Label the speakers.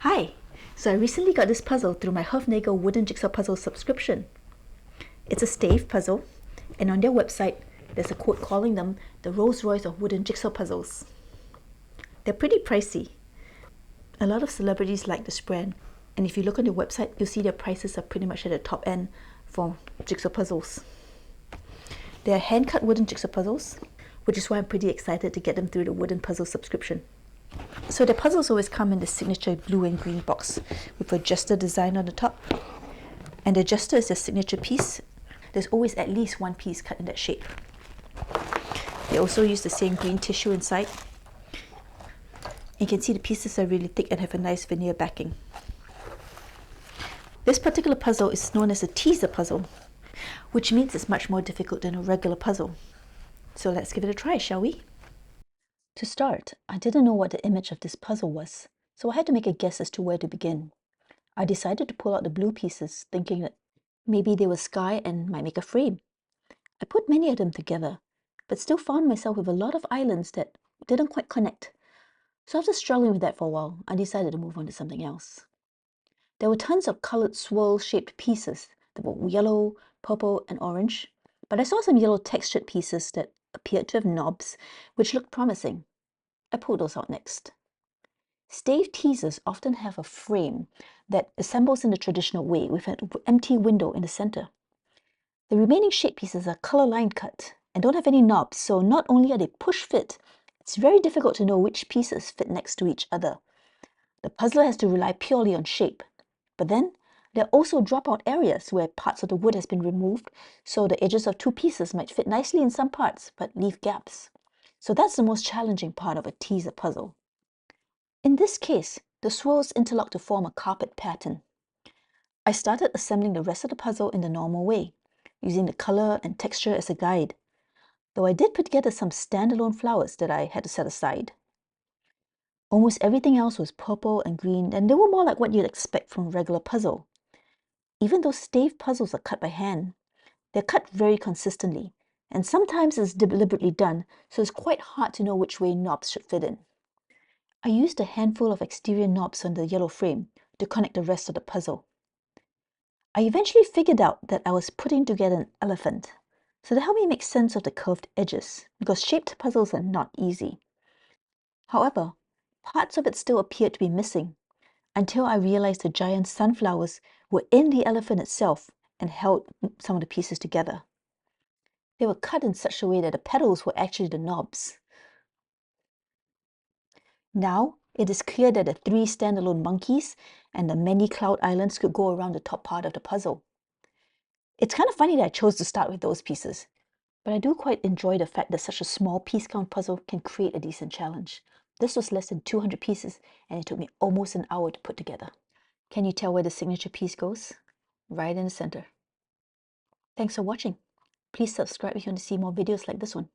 Speaker 1: Hi! So I recently got this puzzle through my Hoefnagel wooden jigsaw puzzle subscription. It's a stave puzzle, and on their website, there's a quote calling them the Rolls-Royce of wooden jigsaw puzzles. They're pretty pricey. A lot of celebrities like this brand, and if you look on their website, you'll see their prices are pretty much at the top end for jigsaw puzzles. They're hand-cut wooden jigsaw puzzles, which is why I'm pretty excited to get them through the wooden puzzle subscription. So the puzzles always come in the signature blue and green box with a jester design on the top. And the jester is their signature piece. There's always at least one piece cut in that shape. They also use the same green tissue inside. You can see the pieces are really thick and have a nice veneer backing. This particular puzzle is known as a teaser puzzle, which means it's much more difficult than a regular puzzle. So let's give it a try, shall we? To start, I didn't know what the image of this puzzle was, so I had to make a guess as to where to begin. I decided to pull out the blue pieces, thinking that maybe they were sky and might make a frame. I put many of them together, but still found myself with a lot of islands that didn't quite connect. So after struggling with that for a while, I decided to move on to something else. There were tons of coloured swirl-shaped pieces that were yellow, purple and orange, but I saw some yellow textured pieces that appeared to have knobs, which looked promising. I pulled those out next. Stave teasers often have a frame that assembles in the traditional way with an empty window in the center. The remaining shape pieces are color line cut and don't have any knobs, so not only are they push-fit, it's very difficult to know which pieces fit next to each other. The puzzler has to rely purely on shape, but then there are also dropout areas where parts of the wood has been removed, so the edges of two pieces might fit nicely in some parts but leave gaps. So that's the most challenging part of a teaser puzzle. In this case, the swirls interlock to form a carpet pattern. I started assembling the rest of the puzzle in the normal way, using the color and texture as a guide, though I did put together some standalone flowers that I had to set aside. Almost everything else was purple and green, and they were more like what you'd expect from a regular puzzle. Even though stave puzzles are cut by hand, they're cut very consistently, and sometimes it's deliberately done, so it's quite hard to know which way knobs should fit in. I used a handful of exterior knobs on the yellow frame to connect the rest of the puzzle. I eventually figured out that I was putting together an elephant, so that helped me make sense of the curved edges, because shaped puzzles are not easy. However, parts of it still appeared to be missing, until I realized the giant sunflowers were in the elephant itself and held some of the pieces together. They were cut in such a way that the petals were actually the knobs. Now, it is clear that the three standalone monkeys and the many cloud islands could go around the top part of the puzzle. It's kind of funny that I chose to start with those pieces, but I do quite enjoy the fact that such a small piece count puzzle can create a decent challenge. This was less than 200 pieces, and it took me almost an hour to put together. Can you tell where the signature piece goes? Right in the center. Thanks for watching. Please subscribe if you want to see more videos like this one.